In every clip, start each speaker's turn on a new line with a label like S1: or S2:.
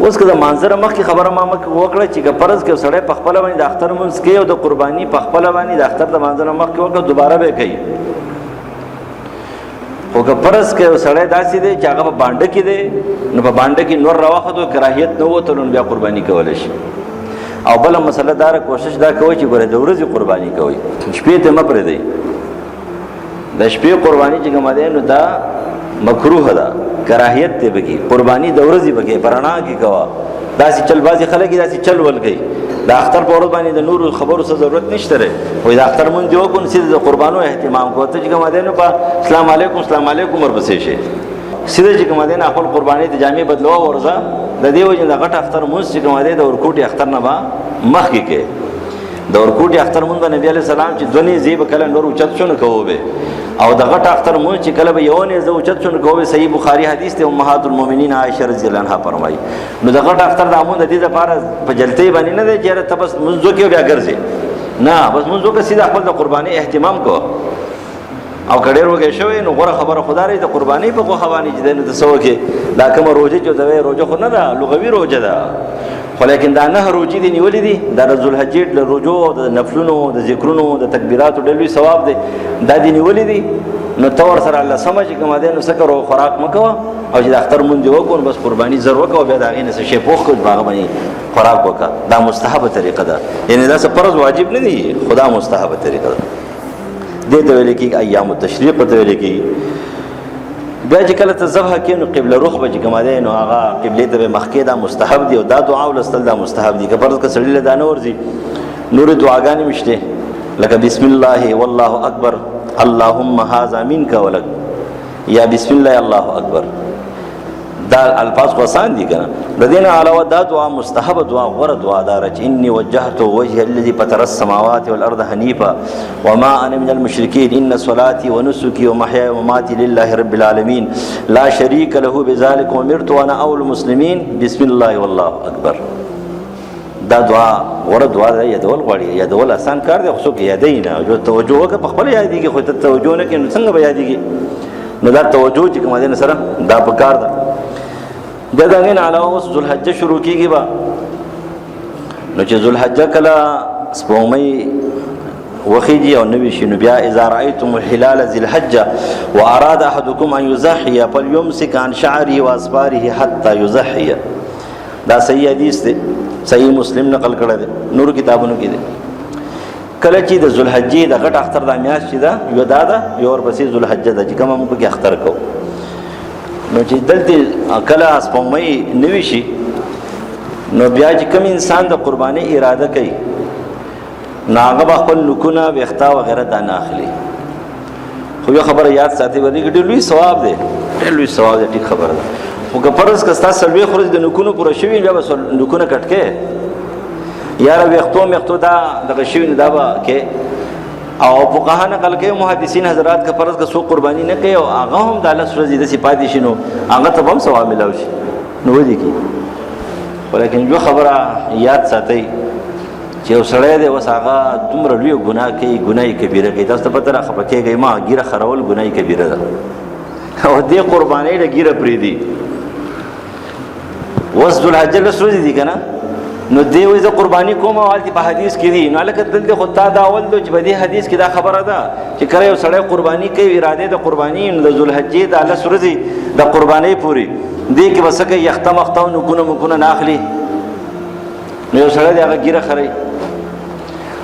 S1: اوس که د منظره مخکې خبره ما وکړه چې که فرض کې سړی په خپله باندې د اختر لمونځ کوي او د قرباني په خپله باندې د اختر د منظره مخکې وکړه دوباره به کوي. خو که فرض کې سړی داسې دی چې هغه په بانډه کې دی نو په بانډه کې نور راوخته کراهیت نه وتلو نو بیا قرباني کولی شي. او بله مسله داره کوشش دا کوئ چې ګوره د ورځې قرباني کوئ، شپې ته مه پرېږدئ. د شپې قرباني چې کومه دی نو دا مکروه ده، کراهیت دی پکې. قرباني د ورځې پکې په رڼا کې کوه. داسې چل بازي خلک یې داسې چل ول کوي. د اختر په ورځ باندې د نورو خبرو څه ضرورت نشته دی. وایي د اختر مونځ دې وکړو نو سیده د قربانو اهتمام کوه. ته چې کومه دی نو په سلام علیکم سلام علیکم ورپسې شي. سیده چې کومه دی نه خپل قرباني ته جامې بدلوه ورځه. د دې وجې د غټ اختر مونځ چې کومه دی د ورکوټي اختر نه به مخکې کې. د ورکوټي اختر مونځ به نبي علیه السلام چې دوه نیزې به کله نور اوچت شو نو کوو به، او د غټ اختر مونځ چې کله به یو نیزه اوچت شو نو کوو به. صحیح بخاري حدیث دی، امهات المؤمنین عائشه رضی الله عنها فرمایي. نو د غټ اختر د مونځ د دې لپاره په جلتۍ باندې نه دی چې ته بس مونځ وکړې بیا ګرځې، نه بس مونځ وکړه سیده خپل د قرباني اهتمام کوه. او که ډېر وږی شوی نو غوره خبره خو دا دی د قربانۍ په غوښه باندې چې دی نو ته څه وکړې. دا کومه روژه چې ورته وایي روژه خو نه ده، لغوي روژه ده، خو لیکن دا 9 روژې دي نیولې دي. دا د ذوالحجې د روژو د نفلونو د ذکرونو د تکبیراتو ډېر لوی ثواب دی. دا دې نیولې دي نو ته ورسره الله سمه چې کومه دی نو څه کوه خوراک مه کوه. او چې د اختر مونځ دې وکړو بس قرباني زر وکړه او بیا د هغې نه څه شی پوخ کړو په هغه باندې خوراک وکړه. دا مستحبه طریقه ده، یعنې دا څه فرض واجب نه دي، خو دا مستحبه طریقه ده. دې ته ویل کېږي ایام التشریق ته ویل کېږي. بیا چې کله ته ذبح کوې نو قبله رخ به چې کومه دی نو هغه قبلې ته به مخکې دا مستحب دي. او دا دعا ولوستل دا مستحب دي. که فرض که سړي له دا نه ورځي نورې دعاګانې مې شته لکه بسم الله والله اکبر اللهم هذا منك ولک، یا بسم الله الله اکبر. دا الفاظ خو آسان دي که نه. د دې نه علاوه دا دعا مستحب دعا غوره دعا داره چې انی وجهت وجهي الذي فطر السماوات والارض حنیفا وما انا من المشرکین ان صلاتي ونسكي ومحياي ومماتي لله رب العالمين لا شريك له بذلك وامرت وانا اول المسلمين بسم الله والله اکبر. دا دعا غوره دعا ده. یادول غواړي، یادول آسان کار دی، خو څوک یادوي نه. جو توجه وکړه په خپله یادېږي، خو ته توجه نه کړې نو څنګه به یادېږي. نو دا توجه چې کومه دی نه سره دا پکار ده. بیا د هغې نه علاوه اوس ذوالحجه شروع کېږي به. نو چې ذوالحجه کله سپوږمۍ وخیږي او نوي شي نو بیا اذا رأیتم الهلال ذي الحجه واراد احدكم ان يضحي فليمسك عن شعره واصفاره حتى يضحي. دا صحیح حدیث دی، صحیح مسلم نقل کړی دی، نور کتابونو کې دی. کله چې د ذوالحجې د غټ اختر دا میاشت چې ده یو دا ده، یو ورپسې ذوالحجه ده چې کومه موږ پکې اختر کوو. نو چې دلته کله سپوږمۍ نوي شي نو بیا چې کوم انسان د قربانۍ اراده کوي نو هغه به خپل نوکونه ویښتا وغیره دا نه اخلي. خو یو خبره یاد ساتئ به دې کې ډېر لوی ثواب دی، ډېر لوی ثواب دی، ټیک خبره ده. خو که فرض که ستا څلوېښت ورځې د نوکونو پوره شوي بیا به نوکونه کټ کې یاره ویښتو دا دغه شوي نو دا به کې. او فقها نقل کوي محدثین حضرات که فرض که څوک قرباني نه کوي او هغه هم د 10 ورځې داسې پاتې شي نو هغه ته به هم ثواب میلاو شي نو ودې کېږي. خو لیکن یو خبره یاد ساتئ چې یو سړی دی اوس هغه دومره لوی ګناه کوي، ګناه کبیره کوي. تاسو ته پته را خفه کېږئ ما ګیره خرول ګناه کبیره ده او دې قربانۍ له ګیره پرېږدي. اوس ذوالحجه 10 ورځې دي که نه نو دی وایي زه قرباني کوم او هلته په حدیث کې دي. نو هلکه دلته خو تا دا اول دی چې په دې حدیث کې دا خبره ده چې کله یو سړی قرباني کوي اراده د قرباني نو د ذوالحجې د 10 ورځې د قربانۍ پورې دې کې به څه کوي یخته مخته او نوکونه مکونه نه اخلي. نو یو سړی د هغه ګیره خرئ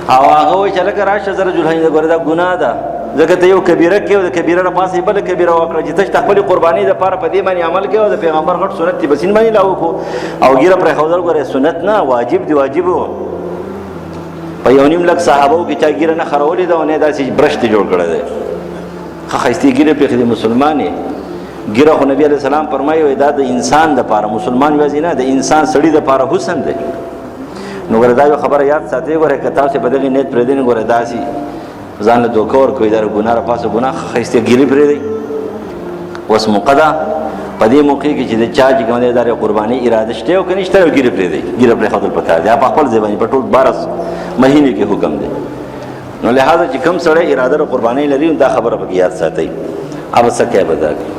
S1: او هغه وایي چې هلکه راشه زه ذوالحجې ګوره دا ګناه ده ځکه ته یو کبیره کوې او د کبیره نه پاسې بله کبیره وکړه چې ته خپلې قربانۍ دپاره په دې باندې عمل کوې او د پیغمبر غټ سنت دې بسین باندې لاغو کړو او ګیره پرېښودل ګوره سنت نه واجب دی، واجب و. په 1.5 لک صحابو کې چا ګیره نه خرولې ده او نه داسې برش ته جوړ کړی دی. ښه ښایستې ګیرې پرېښې دي مسلمان یې. ګیره خو نبي علیه السلام فرمایي دا د انسان دپاره، مسلمان یوازې نه د انسان سړي دپاره حسن دی. نو ګوره دا یو خبره یاد ساتئ ګوره که تاسې په دغې نیت پرېږدئ نو ګوره داسې ځان له دوکه ورکوي دا ګناه راپاسه ګناه ښایسته ګیرې پرېږدئ. اوس موقع ده په دې موقع کې چې د چا چې کوم دی دا قربانۍ اراده شته او که نشته نو ګیرې پرېږدئ. ګیره پرېښودل پکار دی په خپل ځای باندې په ټول 12 مهینې کې حکم دی. نو لہذا چې کوم سړی اراده د قربانۍ لري دا خبره پکې یاد ساتئ. اب څه کوي به دا کوي